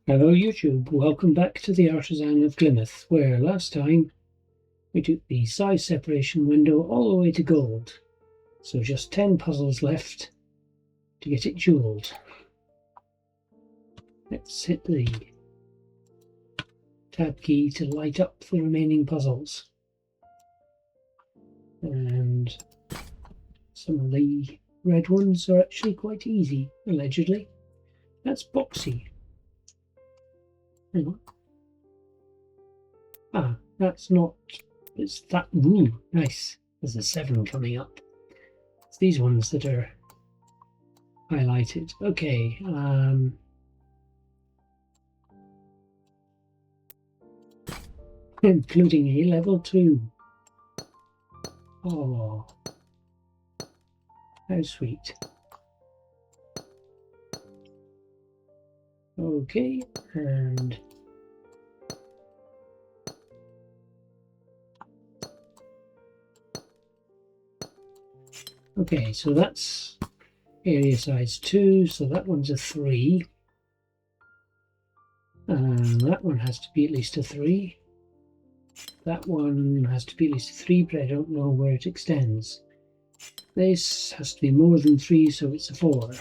Hello YouTube, welcome back to the Artisan of Glimmith, where last time we took the size separation window all the way to gold. So just 10 puzzles left to get it jeweled. Let's hit the tab key to light up the remaining puzzles. And some of the red ones are actually quite easy, allegedly. That's boxy. Hang on. Ah, that's not. It's that. Ooh, nice. There's a 7 coming up. It's these ones that are highlighted. Okay. Including a level 2. Oh, how sweet. Okay, and okay, so that's area size 2, so that one's a 3. And that one has to be at least a 3. That one has to be at least a 3, but I don't know where it extends. This has to be more than 3, so it's a 4.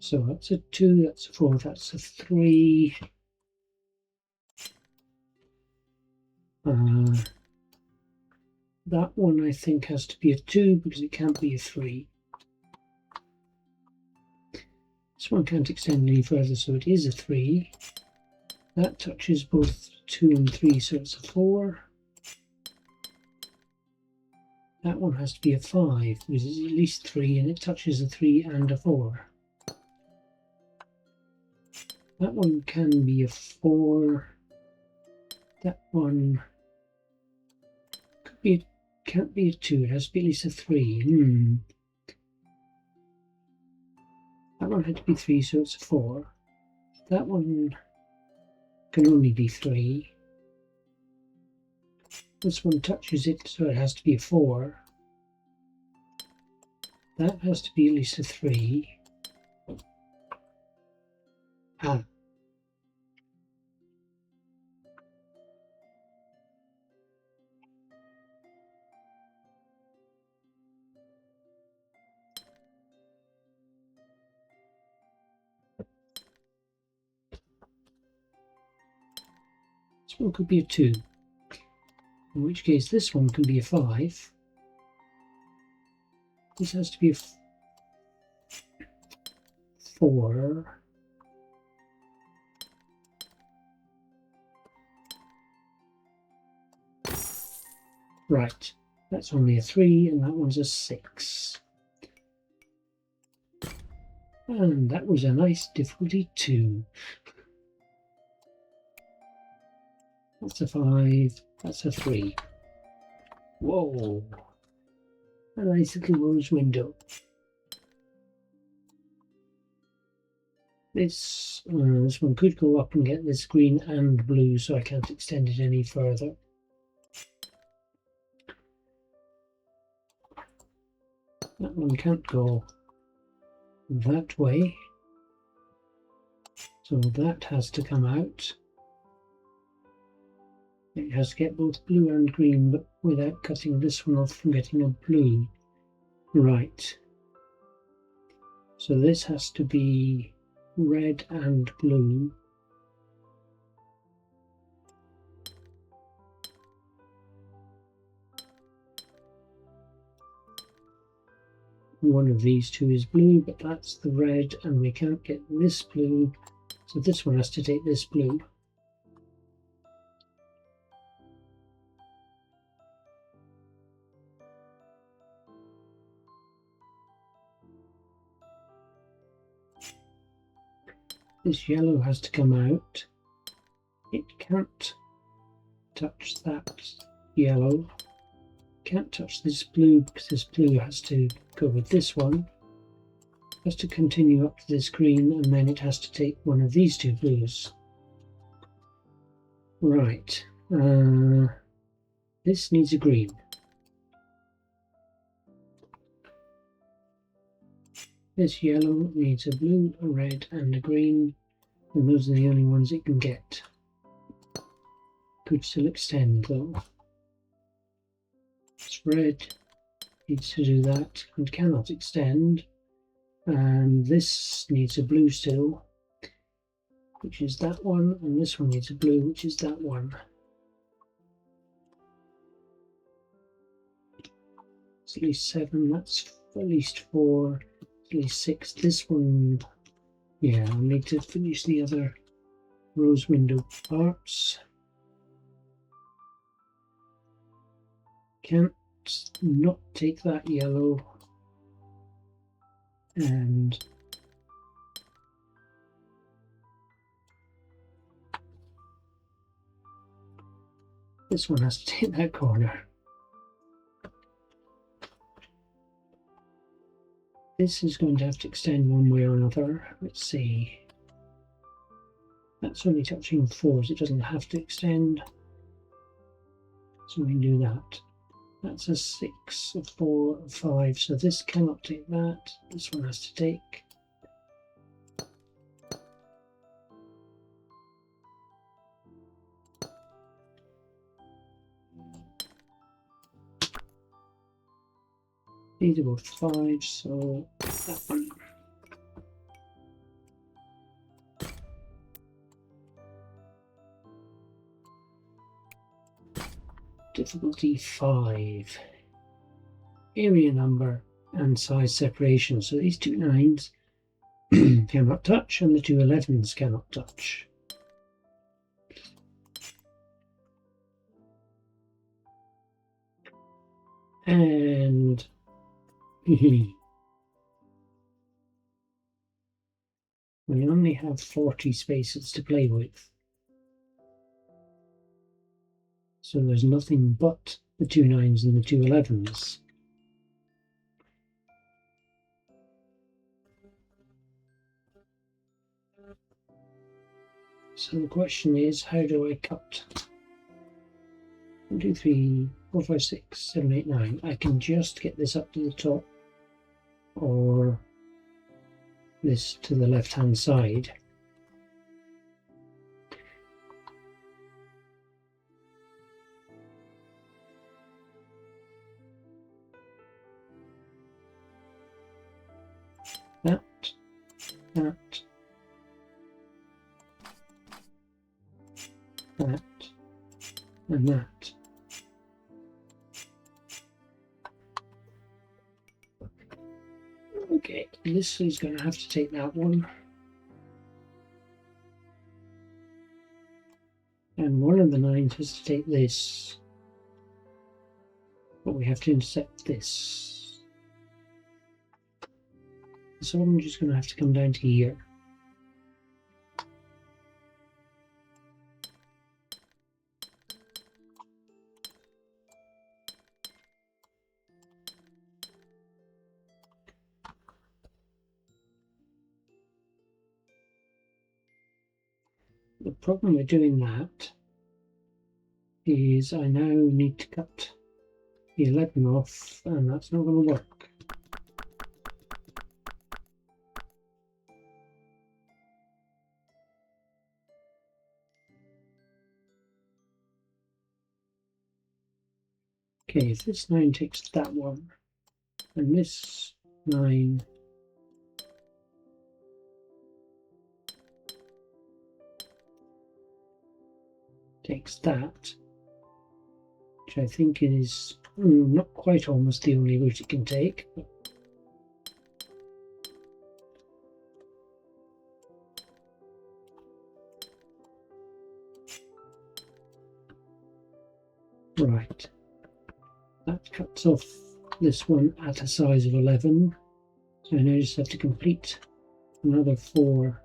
So that's a 2, that's a 4, that's a 3. That one I think has to be a 2 because it can't be a 3. This one can't extend any further, so it is a 3. That touches both 2 and 3, so it's a 4. That one has to be a 5 because it's at least 3 and it touches a 3 and a 4. That one can be a 4. That one can't be a 2, it has to be at least a 3. That one had to be 3, so it's a 4. That one can only be 3. This one touches it, so it has to be a 4. That has to be at least a 3. Ah. This one could be a 2. In which case this one can be a 5. This has to be a 4. Right, that's only a 3 and that one's a 6. And that was a nice difficulty 2. That's a 5, that's a 3. Whoa, a nice little rose window. This one could go up and get this green and blue, so I can't extend it any further. That one can't go that way, so that has to come out. It has to get both blue and green, but without cutting this one off from getting a blue. Right. So this has to be red and blue. One of these two is blue, but that's the red, and we can't get this blue, so this one has to take this blue. This yellow has to come out. It can't touch that yellow. Can't touch this blue because this blue has to go with this one. It has to continue up to this green, and then it has to take one of these two blues. Right. This needs a green. This yellow needs a blue, a red and a green, and those are the only ones it can get. Could still extend though. This red needs to do that and cannot extend, and this needs a blue still, which is that one, and this one needs a blue, which is that one. It's at least 7, that's at least 4, at least 6. This one, yeah, I'll need to finish the other rose window parts. Can't not take that yellow, and this one has to take that corner. This is going to have to extend one way or another. Let's see. That's only touching 4s, it doesn't have to extend. So we can do that. That's a 6, a 4, a 5, so this cannot take that. This one has to take. These are both 5, so that one. Difficulty 5. Area number and size separation. So these two 9s cannot touch and the two 11s cannot touch. And we only have 40 spaces to play with. So there's nothing but the two 9s and the two 11s. So the question is, how do I cut? 1, 2, 3, 4, 5, 6, 7, 8, 9. I can just get this up to the top, or this to the left hand side. That, and that. Okay, this is going to have to take that one. And one of the 9s has to take this. But we have to intercept this. So I'm just going to have to come down to here. The problem with doing that is I now need to cut the 11 off, and that's not going to work. Okay, if this 9 takes that one, and this 9 takes that, which I think is not quite almost the only route it can take. But right, that cuts off this one at a size of 11, so I now just have to complete another 4,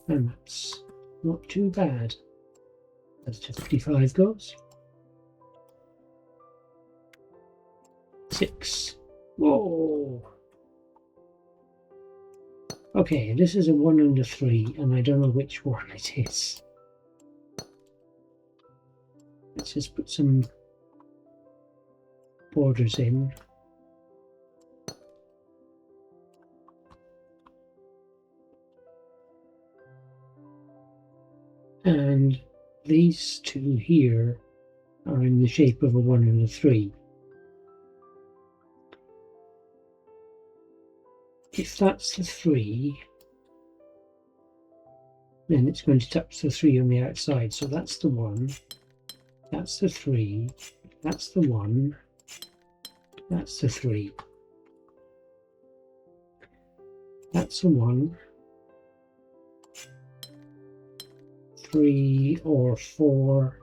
and that's not too bad. That's to 55 goes. 6. Whoa! Okay, this is a 1 and a 3, and I don't know which one it is. Let's just put some borders in. these two here are in the shape of a 1 and a 3. If that's the 3, then it's going to touch the 3 on the outside. So that's the 1, that's the 3, that's the 1, that's the 3. That's a 1, 3 or 4.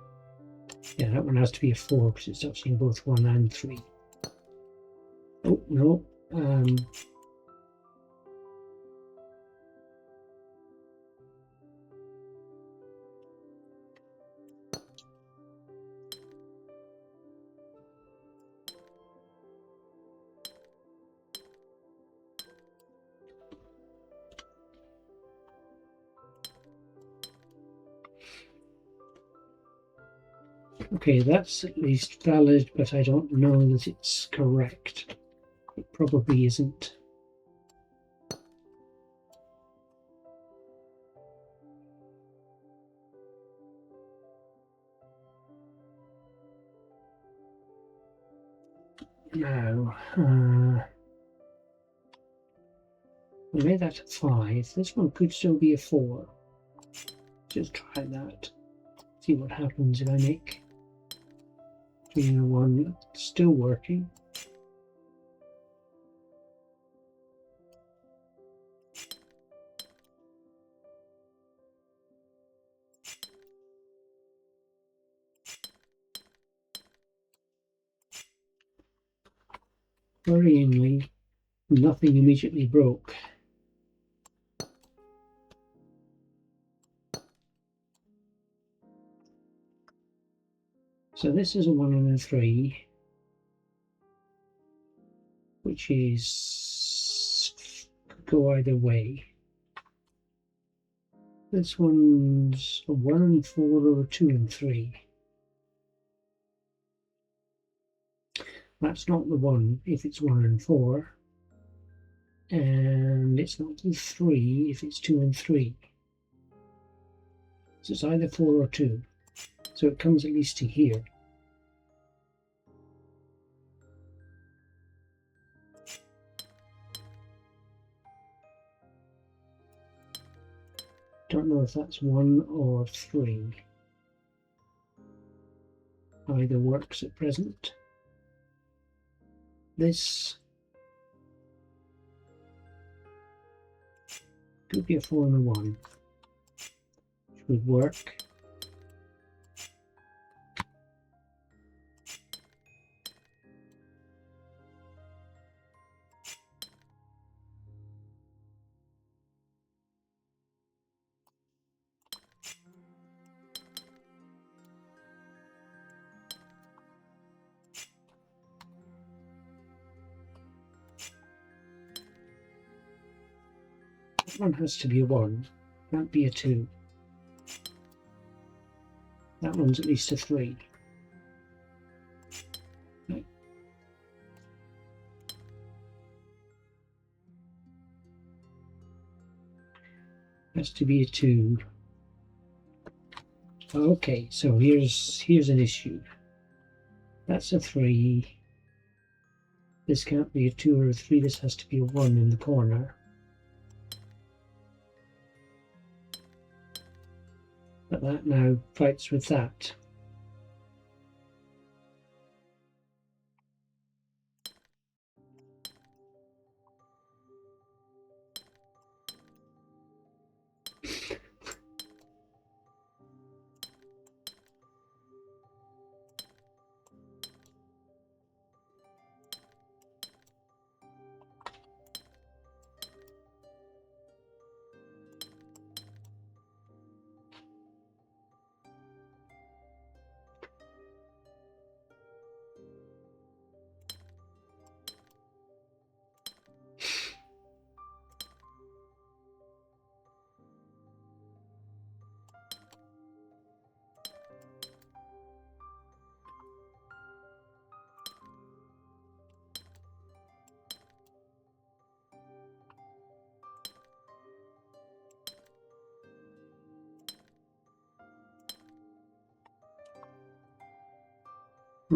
Yeah, that one has to be a 4 because it's touching both 1 and 3. Oh, no. Okay, that's at least valid, but I don't know that it's correct. It probably isn't. Now, we made that a 5. This one could still be a 4. Just try that. See what happens if I make 3 and a 1. Still working. Worryingly, nothing immediately broke. So this is a 1 and a 3, which is could go either way. This one's a 1 and 4 or a 2 and 3. That's not the 1 if it's 1 and 4. And it's not the 3 if it's 2 and 3. So it's either 4 or 2. So it comes at least to here. Don't know if that's 1 or 3. Either works at present. This could be a 4 and a 1, which would work. That one has to be a 1, can't be a 2. That one's at least a 3. Okay. Has to be a 2. Okay, so here's an issue. That's a 3. This can't be a 2 or a 3, this has to be a 1 in the corner. But that now fights with that.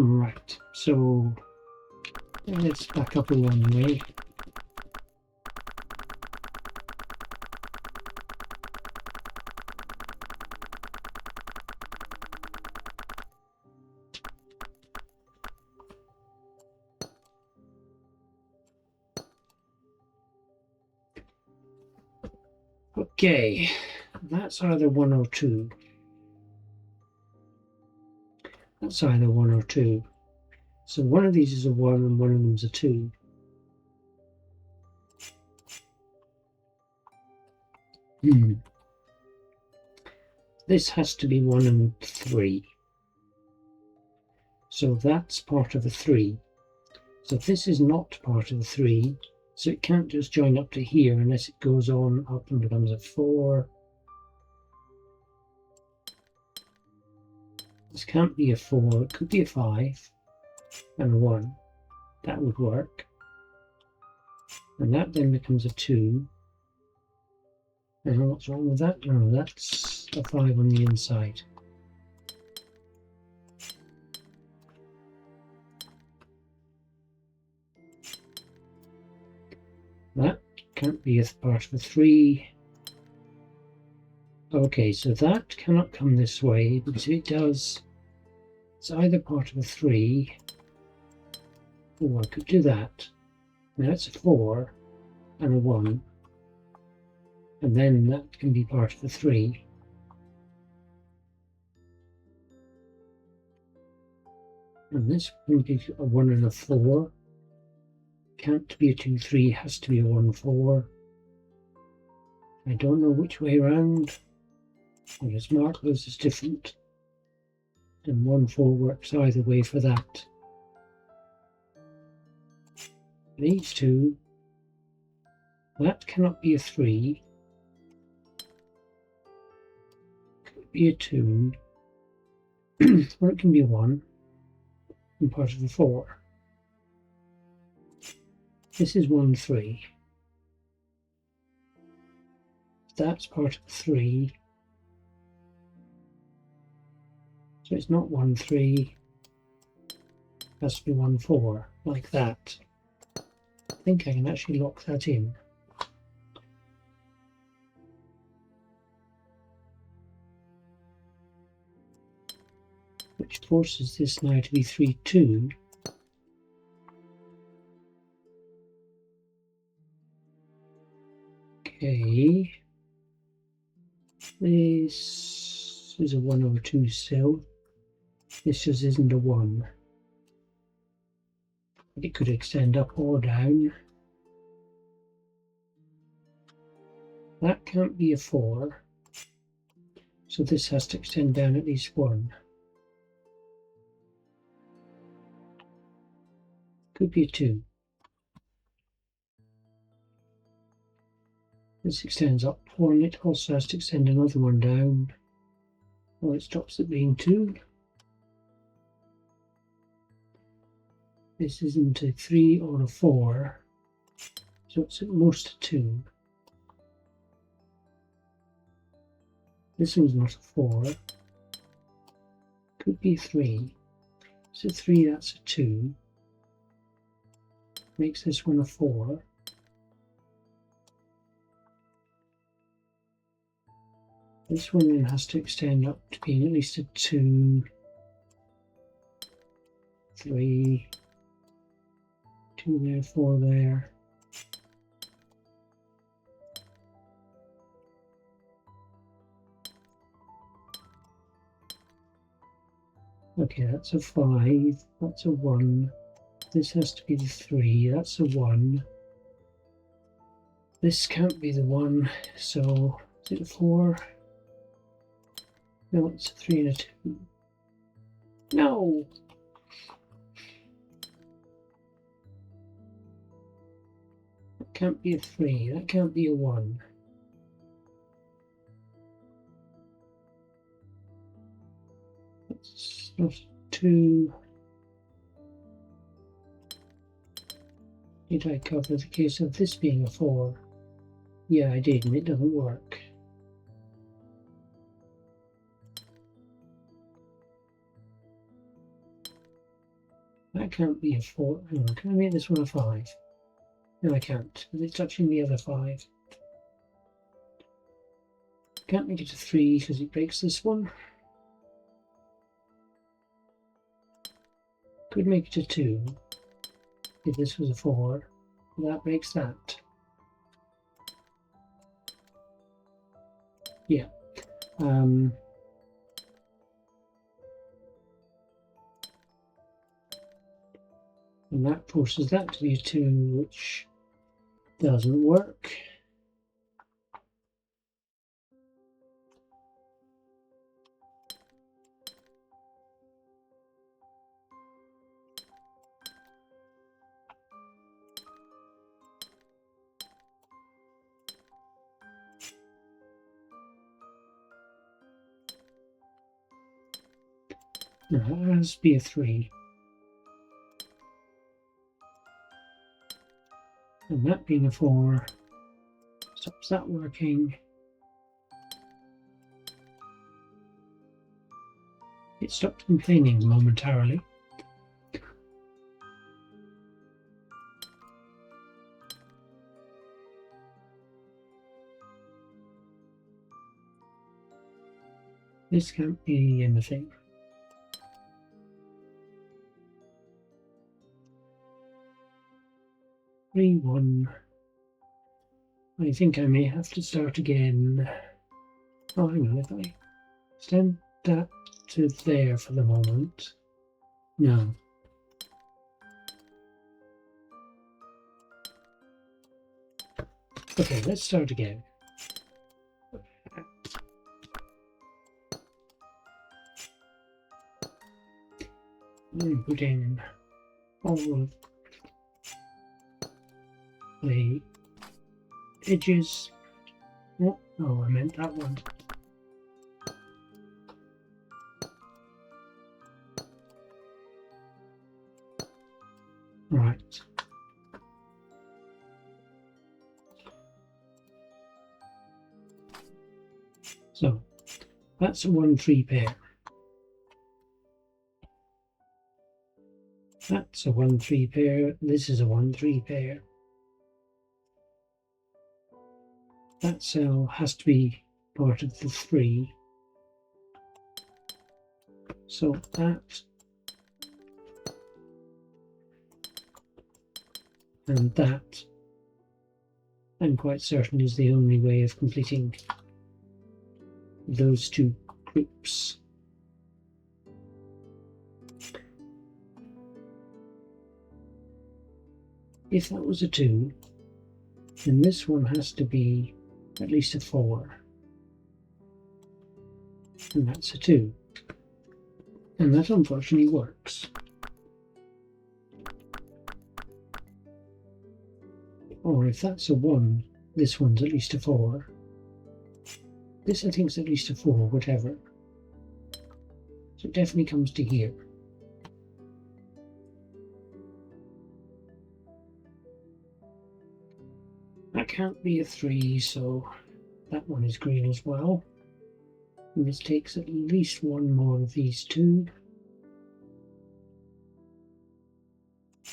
Right, so let's back up a long way. Okay, that's either 1 or 2. That's either 1 or 2. So one of these is a 1 and one of them's a 2. This has to be 1 and 3. So that's part of a 3. So this is not part of the 3. So it can't just join up to here unless it goes on up and becomes a 4. This can't be a 4. It could be a 5 and a 1. That would work. And that then becomes a 2. And what's wrong with that? No, that's a 5 on the inside. That can't be a part of a 3. Okay, so that cannot come this way, because if it does, it's either part of a 3. Oh, I could do that. Now it's a 4 and a 1. And then that can be part of a 3. And this can be a 1 and a 4. Can't be a 2, 3, has to be a 1, 4. I don't know which way around. I'll just mark those as different. And 1, 4 works either way for that. These two, that cannot be a 3. Could be a 2. Or it can be a 1 and part of a 4. This is 1, 3. That's part of 3. So it's not 1, 3. It has to be 1, 4, like that. I think I can actually lock that in. Which forces this now to be 3, 2. Okay. This is a 1 over 2 still. This just isn't a 1. It could extend up or down. That can't be a 4. So this has to extend down at least 1. Could be a 2. This extends up 1. It also has to extend another one down. Well, it stops at being 2. This isn't a 3 or a 4, so it's at most a 2. This one's not a 4. Could be a 3. So 3, that's a 2. Makes this one a 4. This one then has to extend up to being at least a 2, 3, 2 there, 4 there. Okay, that's a 5, that's a 1. This has to be the 3, that's a 1. This can't be the 1, so is it a 4? No, it's a 3 and a 2. No! That can't be a 3, that can't be a 1. That's not a 2. Did I cover the case of this being a 4? Yeah, I did, and it doesn't work. That can't be a 4. Hang on, can I make this one a 5? No, I can't, because it's touching the other 5. Can't make it a 3 because it breaks this one. Could make it a 2 if this was a 4. That breaks that. Yeah. And that forces that to be a 2, which doesn't work. No, it has to be a 3. And that being a 4 stops that working. It stopped complaining momentarily. This can't be anything. Three, 1. I think I may have to start again. Oh, hang on, if I extend that to there for the moment. No. Okay, let's start again. I'm putting all of the edges. Oh, no, I meant that one. Right. So that's a 1-3 pair. That's a 1-3 pair. This is a 1-3 pair. That cell has to be part of the 3. So that and that, I'm quite certain, is the only way of completing those two groups. If that was a 2, then this one has to be at least a 4. And that's a 2. And that unfortunately works. Or if that's a 1, this one's at least a 4. This I think is at least a 4, whatever. So it definitely comes to here. That can't be a 3, so that one is green as well. And this takes at least one more of these 2.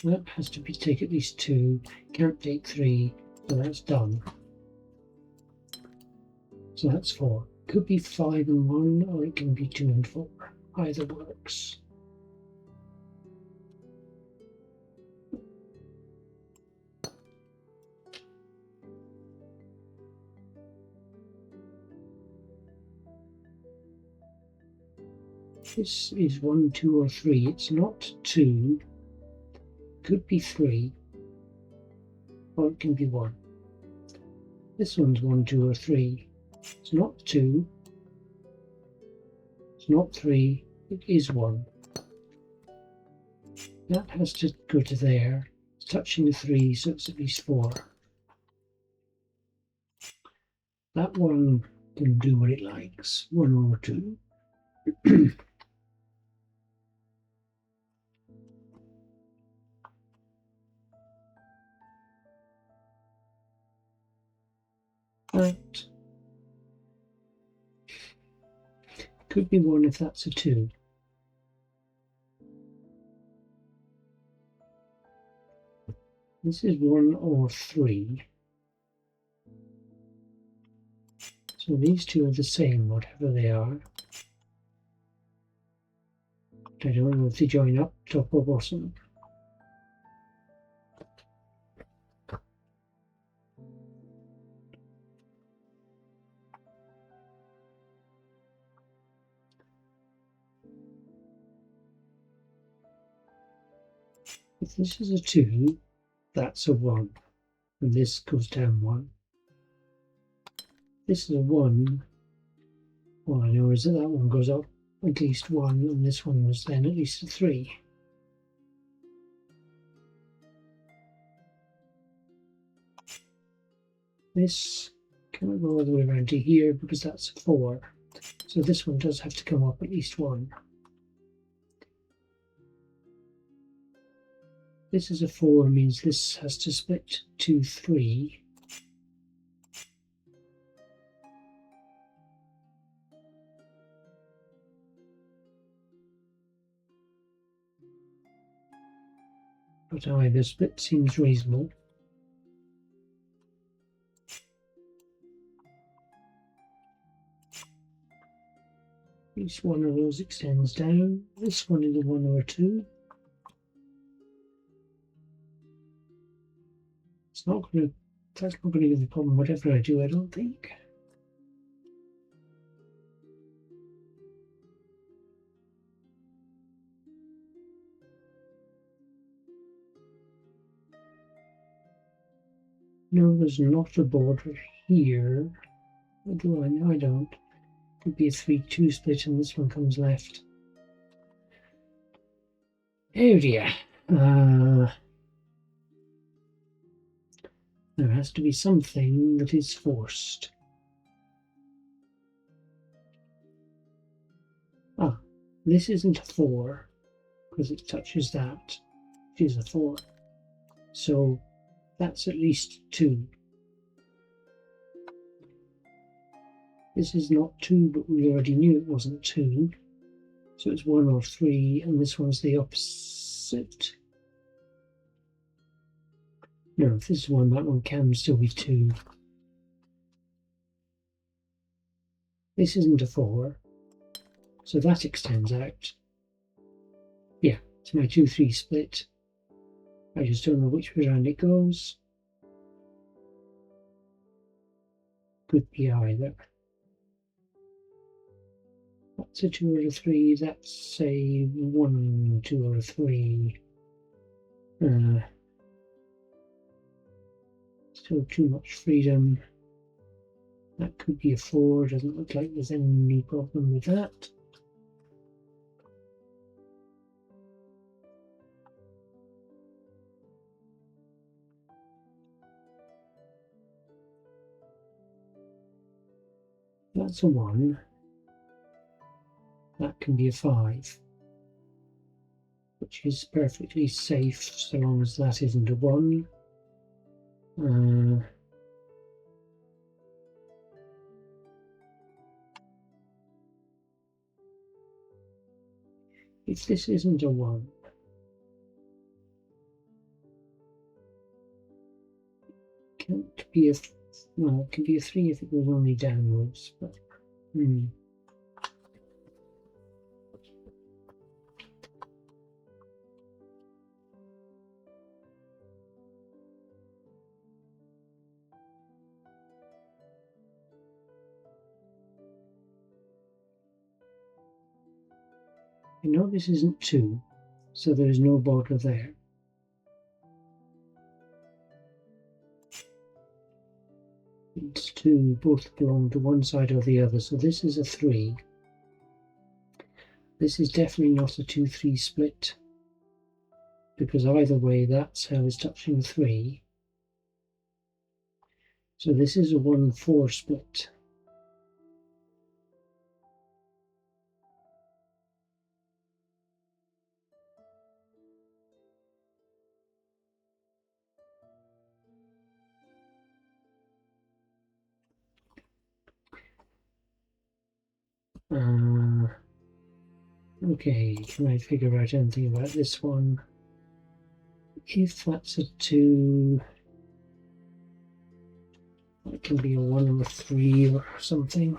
That has to take at least 2. Can't take 3, so that's done. So that's 4. Could be 5 and 1, or it can be 2 and 4. Either works. This is 1, 2, or 3. It's not 2. Could be 3. Or it can be 1. This one's 1, 2, or 3. It's not 2. It's not 3. It is 1. That has to go to there. It's touching the 3, so it's at least 4. That one can do what it likes. 1 or 2. That could be 1 if that's a 2. This is 1 or 3. So these two are the same, whatever they are. I don't know if they join up, top or bottom. If this is a 2, that's a 1, and this goes down 1. This is a 1. All I know is that that one goes up at least 1, and this one was then at least a 3. This cannot go all the way around to here because that's a 4. So this one does have to come up at least 1. This is a 4, means this has to split 2, 3. But either split seems reasonable. At least one of those extends down. This one is a 1 or a 2. That's not going to be the problem whatever I do, I don't think. No, there's not a border here. Or do I? No, I don't. Could be a 3-2 split and this one comes left. Oh dear. There has to be something that is forced. Ah, this isn't a 4 because it touches that, which is a 4. So that's at least 2. This is not 2, but we already knew it wasn't 2. So it's 1 or 3, and this one's the opposite. No, if this is 1, that one can still be 2. This isn't a 4, so that extends out. Yeah, it's my 2-3 split. I just don't know which way around it goes. Could be either. That's a 2 or a 3, that's a 1, 2 or a 3. Still too much freedom. That could be a 4, doesn't look like there's any problem with that. That's a 1. That can be a 5, which is perfectly safe so long as that isn't a 1. If this isn't a 1, can't be a, well, it can be a 3 if it goes only downwards, but I know this isn't 2, so there is no border there. It's 2, both belong to one side or the other, so this is a 3. This is definitely not a 2-3 split, because either way that cell is touching a 3. So this is a 1-4 split. Okay, can I figure out anything about this one? If that's a 2, it can be a 1 or a 3 or something.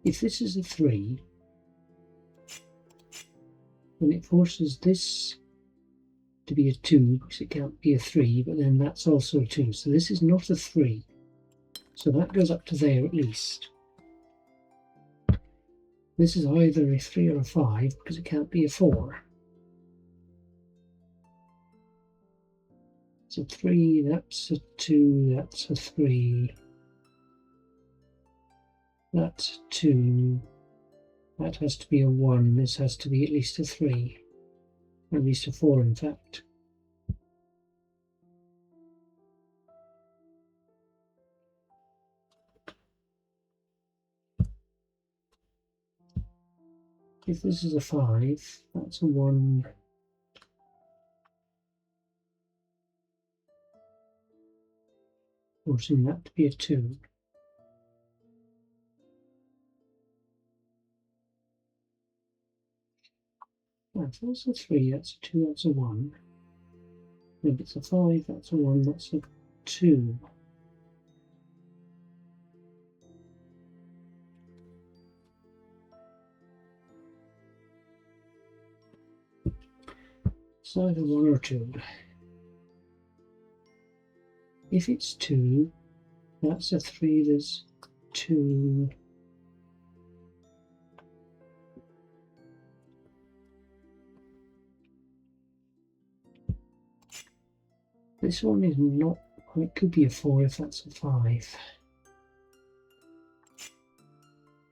If this is a 3, then it forces this to be a 2 because it can't be a 3, but then that's also a 2. So this is not a 3. So that goes up to there at least. This is either a 3 or a 5 because it can't be a 4. It's a 3, that's a 2, that's a 3. That's a 2. That has to be a 1. This has to be at least a 3. Or at least a 4, in fact. If this is a 5, that's a 1. Forcing that to be a 2. That's a 3, that's a 2, that's a 1. If it's a 5, that's a 1, that's a 2. It's either 1 or 2. If it's 2, that's a 3, there's 2. This one is not, it could be a 4 if that's a 5.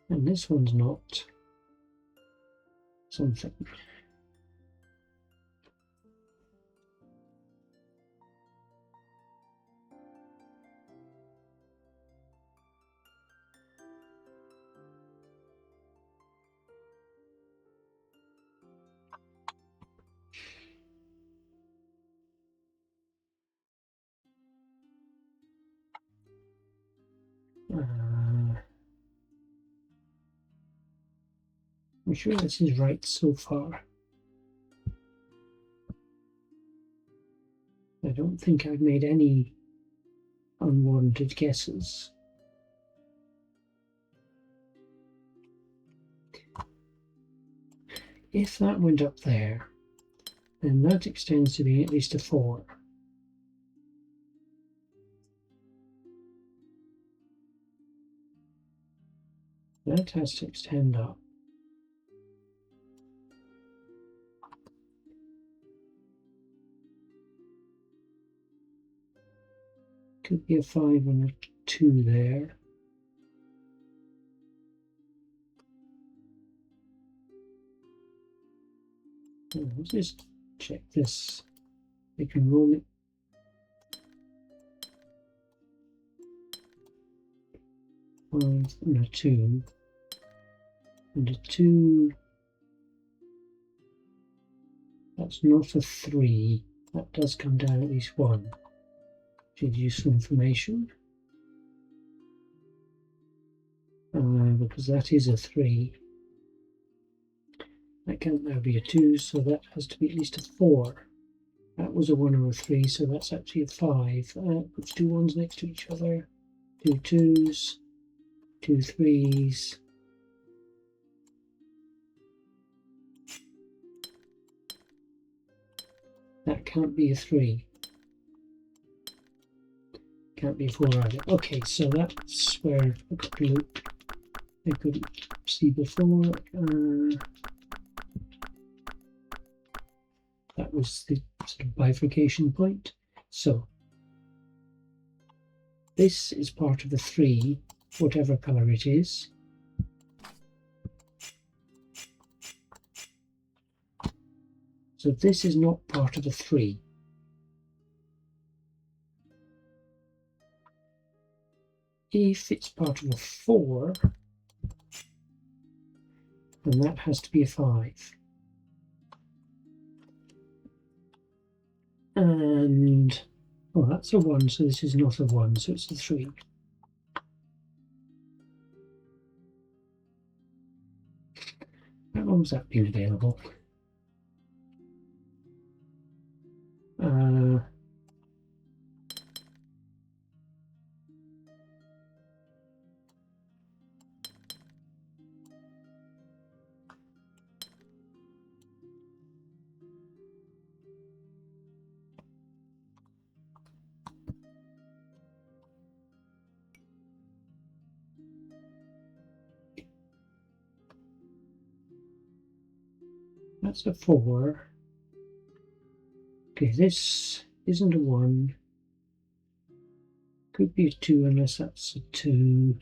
And this one's not something. I'm sure this is right so far. I don't think I've made any unwarranted guesses. If that went up there, then that extends to being at least a 4. That has to extend up. Could be a 5 and a 2 there. Let's just check this. We can roll it. And a 2. And a 2. That's not a 3. That does come down at least 1. Which is useful information. Because that is a 3. That can't now be a 2, so that has to be at least a 4. That was a 1 or a 3, so that's actually a 5. Puts 2 1s next to each other. 2 2s, 2 3s. That can't be a 3. Can't be a 4 either. Okay, so that's where I got to look. I couldn't see before. That was the sort of bifurcation point. So this is part of the 3, whatever colour it is. So this is not part of a 3. If it's part of a 4, then that has to be a 5. And, oh, that's a 1, so this is not a 1, so it's a 3. long's that been available? That's a 4. Okay, this isn't a 1. Could be a 2 unless that's a 2.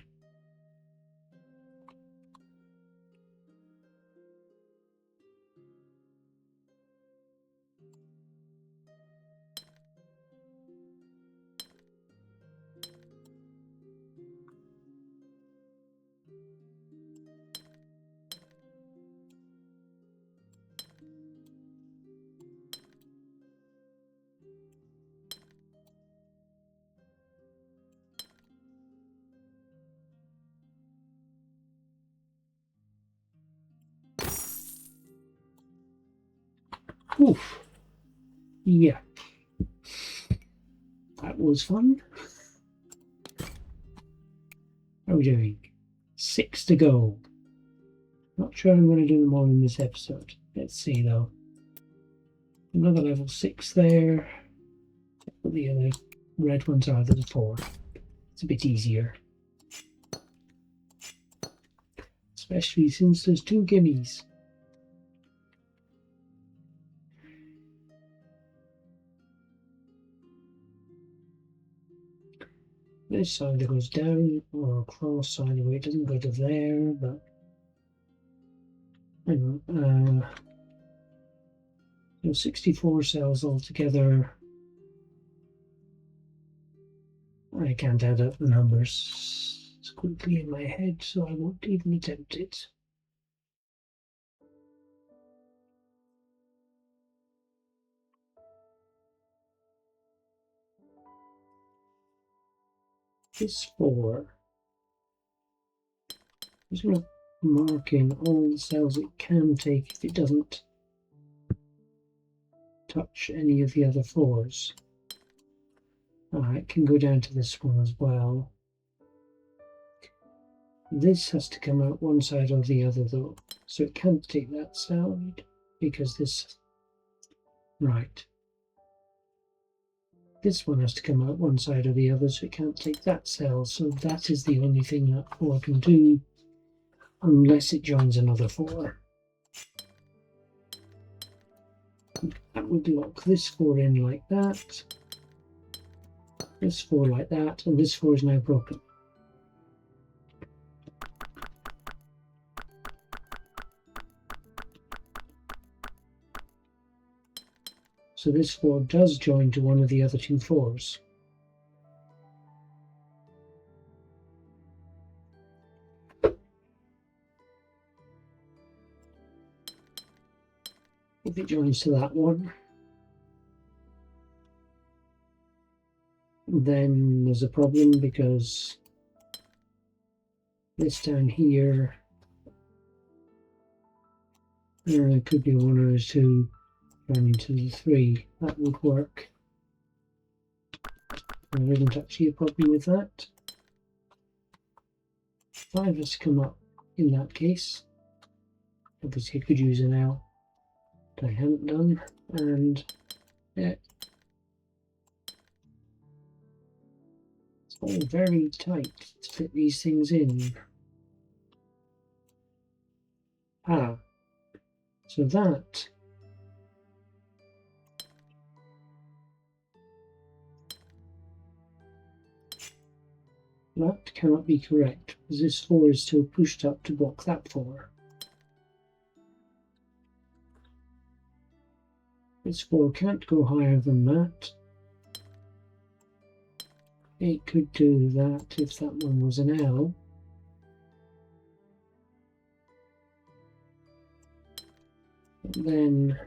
Oof. Yeah. That was fun. How are we doing? 6 to go. Not sure I'm going to do them all in this episode. Let's see though. Another level 6 there. The other red ones are the 4. It's a bit easier. Especially since there's 2 gimmies. This side goes down or across either way. It doesn't go to there, but hang on. So 64 cells altogether. I can't add up the numbers as quickly in my head, so I won't even attempt it. This 4. I'm just going to mark in all the cells it can take if it doesn't touch any of the other 4s. It can go down to this one as well. This has to come out one side or the other though, so it can't take that side because this, right. This one has to come out one side or the other, so it can't take that cell, so that is the only thing that 4 can do, unless it joins another 4. That would lock this 4 in like that, this 4 like that, and this 4 is now broken. So this 4 does join to one of the other 2 4s. If it joins to that one, then there's a problem because this down here, there could be 1 or 2 going into the 3. That would work. There isn't actually a problem with that. 5 has to come up in that case. Obviously I could use an L, but I haven't done, and yeah. It's all very tight to fit these things in. So that cannot be correct, because this 4 is still pushed up to block that 4. This 4 can't go higher than that. It could do that if that one was an L. But then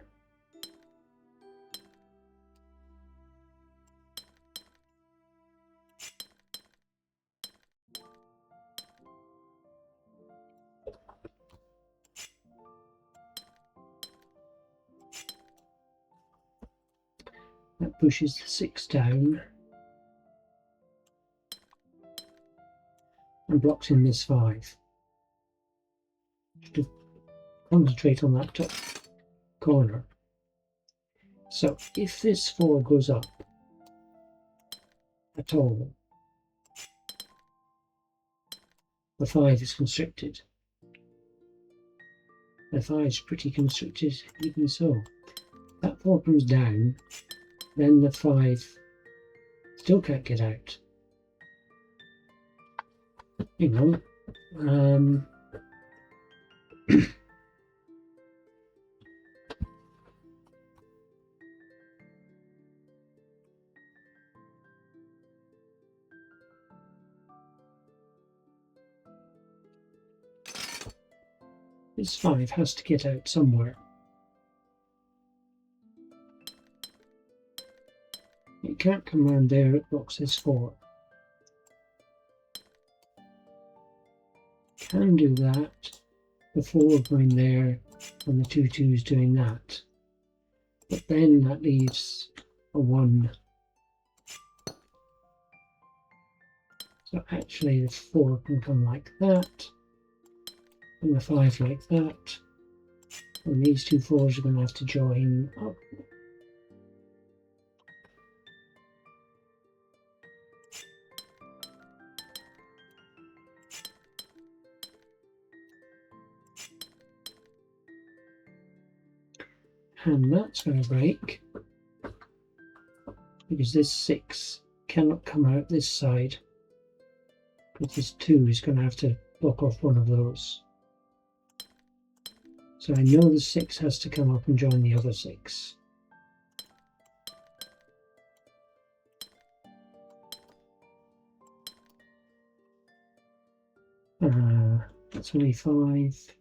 pushes the 6 down and blocks in this 5. To concentrate on that top corner. So if this 4 goes up at all, the 5 is constricted. The 5 is pretty constricted even so. That 4 comes down, then the 5 still can't get out. Hang on. This 5 has to get out somewhere. It can't come around there, it blocks this 4. Can do that. The 4 going there and the 2 2s doing that. But then that leaves a 1. So actually the 4 can come like that. And the 5 like that. And these 2 4s are going to have to join up. And that's going to break because this 6 cannot come out this side because this 2 is going to have to block off one of those. So I know the 6 has to come up and join the other 6. That's only 5.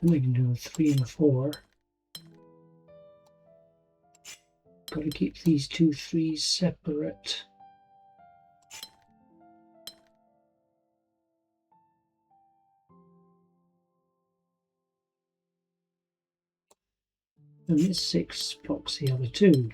And we can do a 3 and a 4. Got to keep these 2 3s separate. And this 6 blocks the other 2.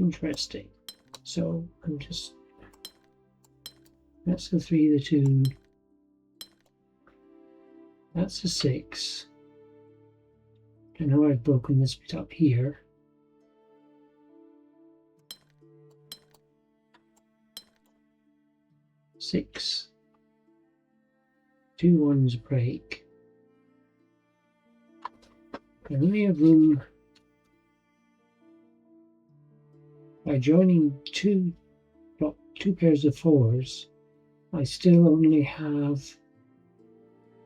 Interesting. So I'm just, that's the 3, the 2, that's the 6. I know I've broken this bit up here. Six, 2 1s break. I only have room by joining two pairs of 4s. I still only have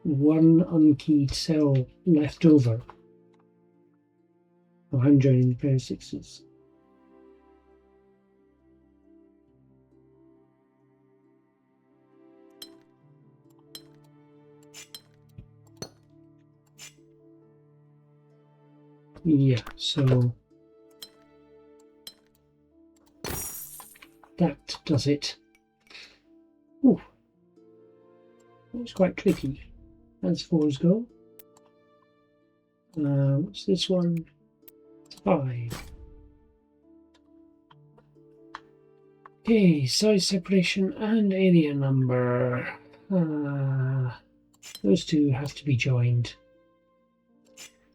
1 unkeyed cell left over. Oh, I'm joining the pair of 6s. Yeah, so that does it. Ooh, that was quite tricky. As 4s go. What's this one? 5. Okay, size separation and area number. Those 2 have to be joined.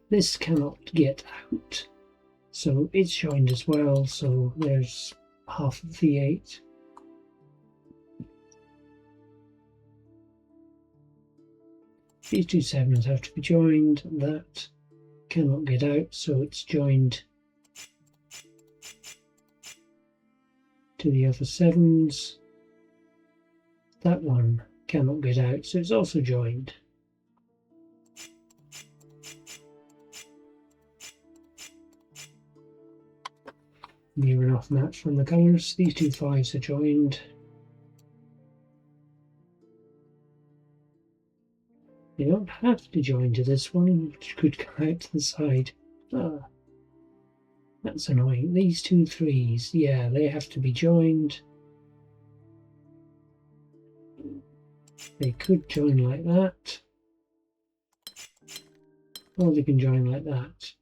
This cannot get out, so it's joined as well, so there's half of the 8. These 2 7s have to be joined. That cannot get out, so it's joined to the other 7s. That one cannot get out, so it's also joined. Near enough match from the colours. These two 5s are joined. You don't have to join to this one, which could come out to the side. Ah, that's annoying. These two 3s, yeah, they have to be joined. They could join like that, or they can join like that.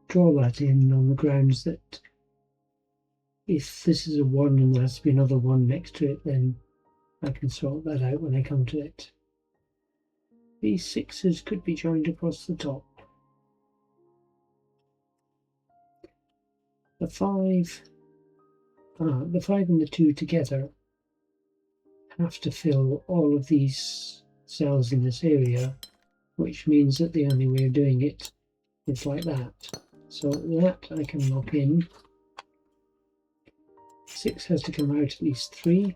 Draw that in on the grounds that if this is a 1 and there has to be another 1 next to it, then I can sort that out when I come to it. These 6s could be joined across the top. The 5 and the 2 together have to fill all of these cells in this area, which means that the only way of doing it is like that. So that I can lock in. 6 has to come out at least 3.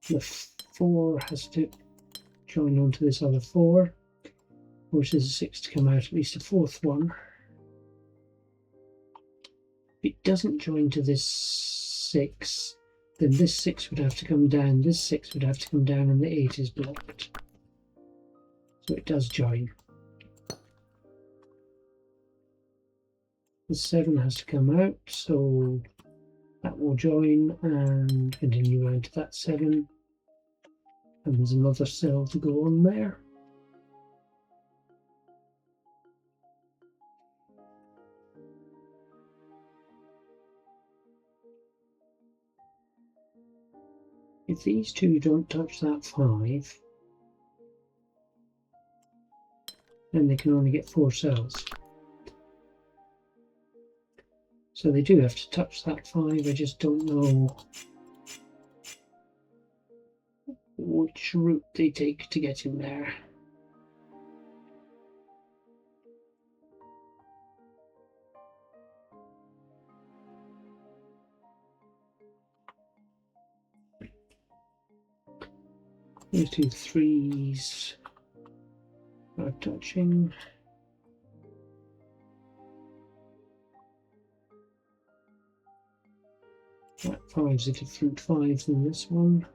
The 4 has to join onto this other 4, forces a 6 to come out at least a 4th one. If it doesn't join to this 6, then this 6 would have to come down, this 6 would have to come down, and the 8 is blocked. So it does join. The 7 has to come out, so that will join and continue round to that 7. And there's another cell to go on there. If these two don't touch that 5, then they can only get 4 cells. So they do have to touch that 5, I just don't know which route they take to get in there. These two 3s are touching. That 5's a different 5 than this one.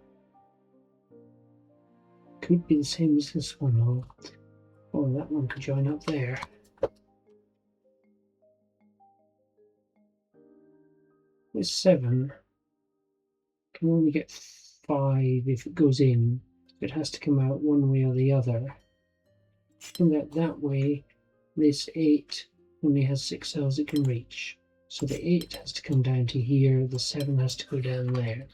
Could be the same as this one though. Oh, that one could join up there. This 7 can only get 5 if it goes in. It has to come out one way or the other. And that way, this 8 only has 6 cells it can reach. So the 8 has to come down to here, the 7 has to go down there.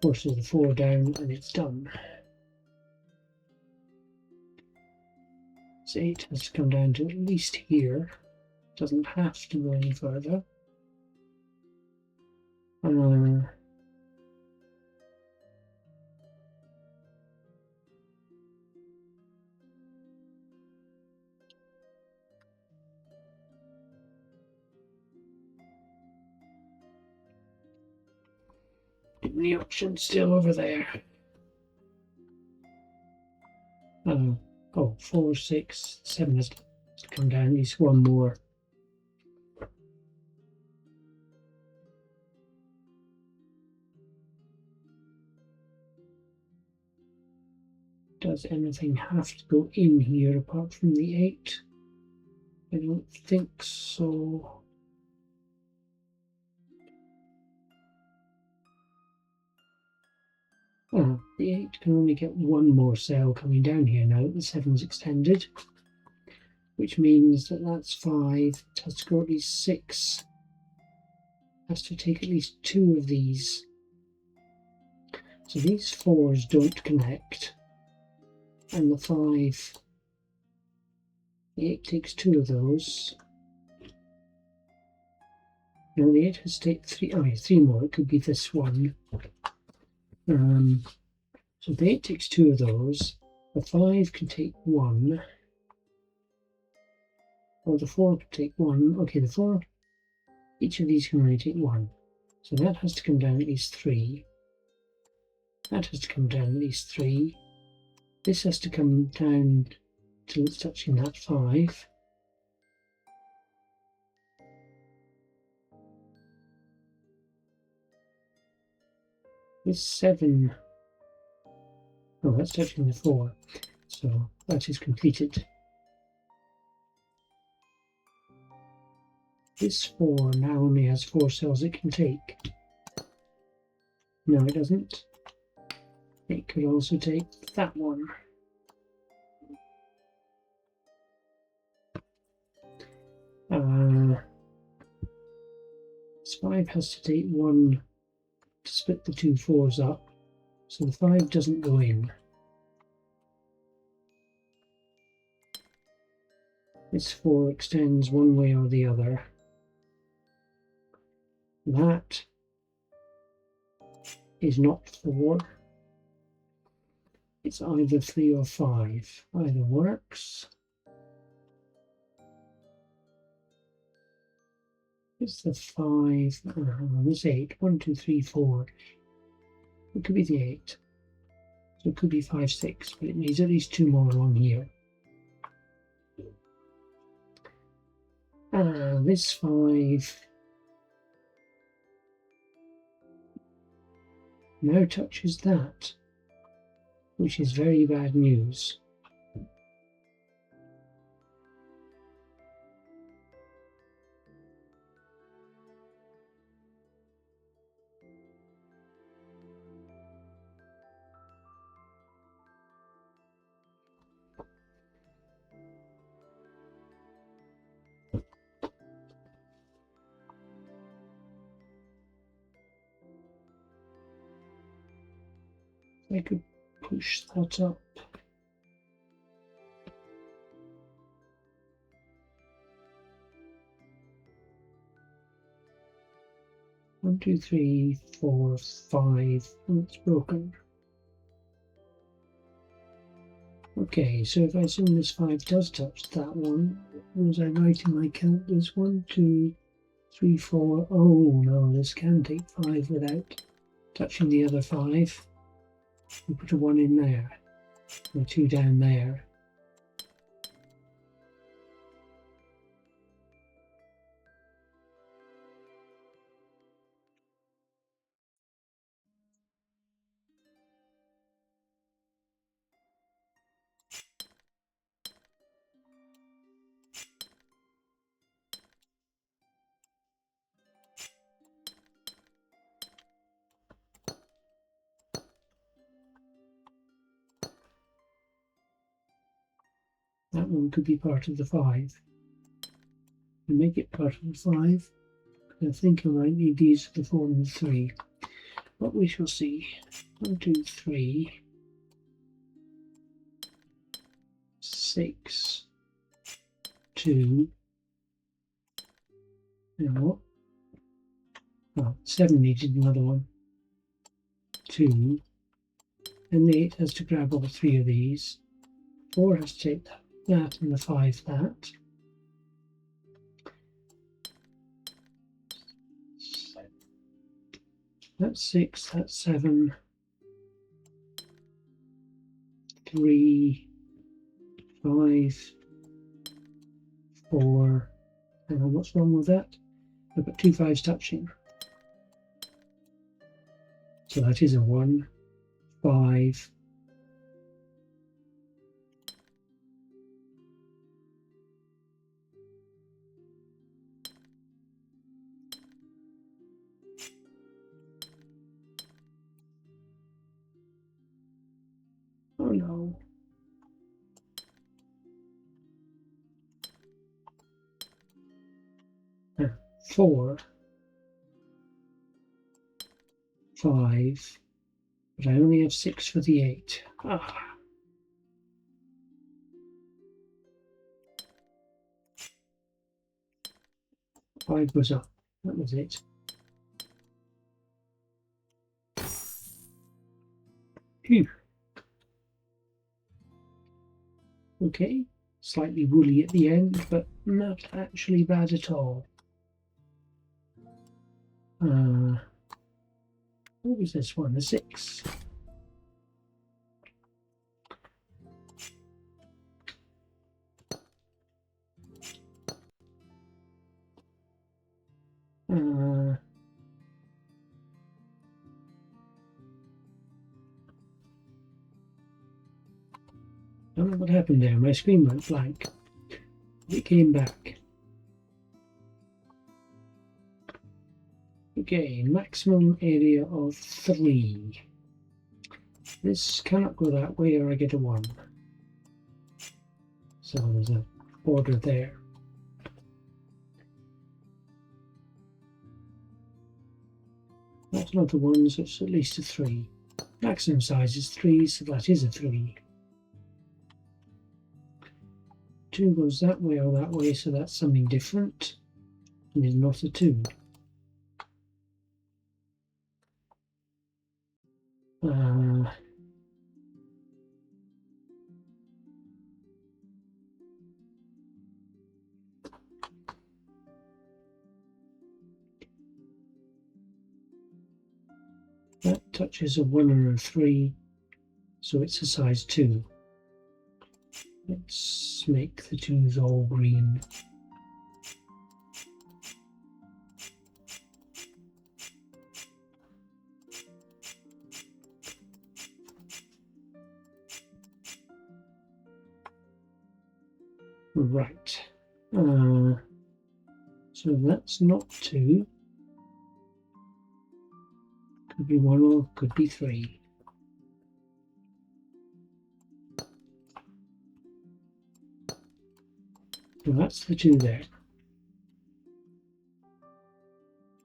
Forces the 4 down and it's done. This 8 has to come down to at least here. Doesn't have to go any further. The option still over there. Oh, 4, 6, 7 has to come down, at least one more. Does anything have to go in here apart from the 8? I don't think so. Oh, the 8 can only get one more cell coming down here now. The 7's extended, which means that that's 5. It has to go at least 6. It has to take at least 2 of these. So these 4s don't connect. And the 5, the 8 takes 2 of those. No, the 8 has to take 3, oh yeah, 3 more. It could be this one. So the 8 takes 2 of those. The 5 can take 1. Or the 4 can take 1. Okay, the 4, each of these can only take 1. So that has to come down at least 3. That has to come down at least 3. This has to come down till it's touching that 5. This 7, oh, that's touching the 4, so that is completed. This 4 now only has 4 cells it can take. No, it doesn't. It could also take that one. This 5 has to take 1 to split the 2 4s up, so the 5 doesn't go in. This 4 extends one way or the other. That is not 4. It's either 3 or 5. Either works. It's the 5. This 8. 1, 2, 3, 4. It could be the 8. So it could be 5, 6, but it needs at least 2 more along here. This 5 now touches that, which is very bad news. I could push that up. One, two, three, 4, 5. Oh, it's broken. Okay, so if I assume this 5 does touch that one, was I right in my count? There's 1, 2, 3, 4. Oh no, this can take 5 without touching the other 5. We put a 1 in there, and a 2 down there. That one could be part of the 5. And make it part of the 5. I think I might need these for the 4 and the 3. But we shall see. 1, 2, 3. 6. 2. No. Oh, 7 needed another one. 2. And the 8 has to grab all 3 of these. 4 has to take that and the 5 that. That's 6, that's 7. 3, 5, 4. Hang on, what's wrong with that? I've got 2 5s touching. So that is a 1, 5. Oh no. Ah, 4, 5, but I only have 6 for the 8. Ah. Five was up. That was it. Phew. Okay, slightly woolly at the end, but not actually bad at all. What was this one? A 6. Don't know what happened there. My screen went blank. It came back. Okay, maximum area of 3. This cannot go that way or I get a 1. So there's a border there. That's not a 1, so it's at least a 3. Maximum size is 3, so that is a 3. 2 goes that way or that way, so that's something different. And is not a 2. That touches a 1 or a 3, so it's a size 2. Let's make the 2s all green. Right. So that's not 2. Could be 1 or could be 3. So that's the 2 there.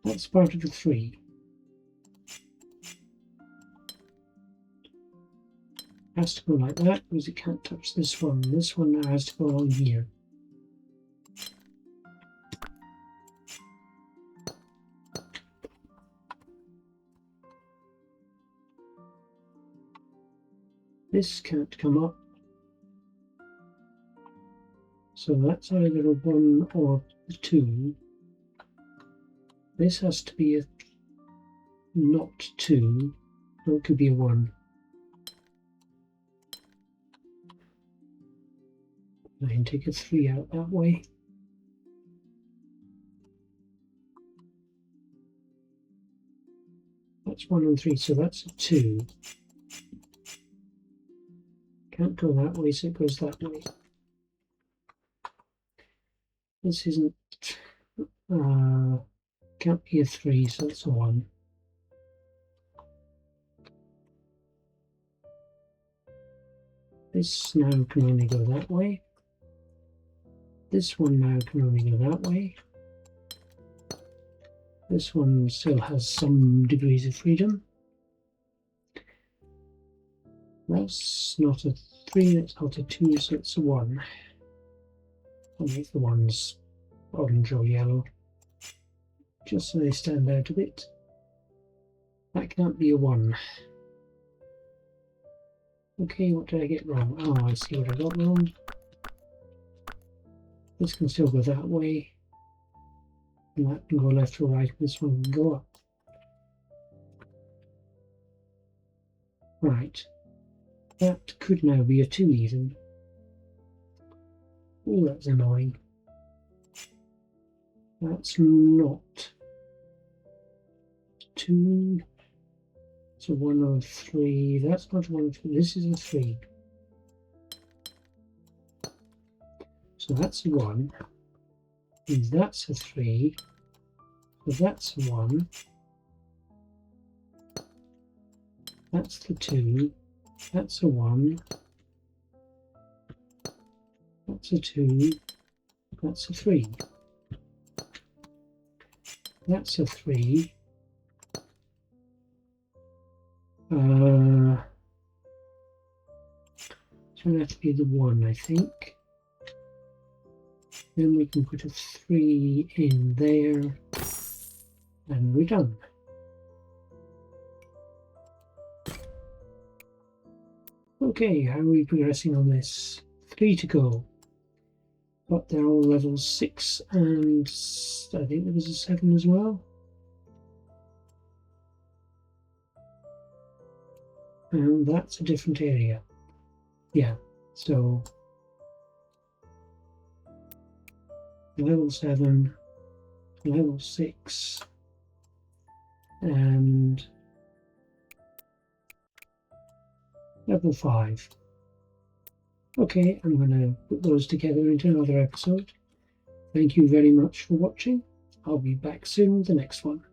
That's part of the 3. Has to go like that because it can't touch this one. This one now has to go along here. This can't come up. So that's either a 1 or a 2. This has to be a not 2, or it could be a 1. I can take a 3 out that way. That's 1 and 3, so that's a 2. Can't go that way, so it goes that way. This isn't, can't be a 3, so it's a 1. This now can only go that way. This one now can only go that way. This one still has some degrees of freedom. That's not a 3, that's not a 2, so it's a 1. I'll make the ones orange or yellow, just so they stand out a bit. That can't be a 1. Okay, what did I get wrong? Oh, I see what I got wrong. This can still go that way. And that can go left or right. This one can go up. Right. That could now be a 2 even. Oh, that's annoying. That's not 2. It's a 1 or 3. That's not 1 or 2. This is a 3. So that's a 1. And that's a 3. So that's a 1. That's the 2. That's a 1. That's a 2. That's a 3. That's a 3. It's going to have to be the 1, I think. Then we can put a 3 in there, and we're done. Okay, how are we progressing on this? 3 to go. But they're all level 6, and I think there was a 7 as well. And that's a different area. Yeah, so level 7, level 6, and level 5. Okay, I'm going to put those together into another episode. Thank you very much for watching. I'll be back soon with the next one.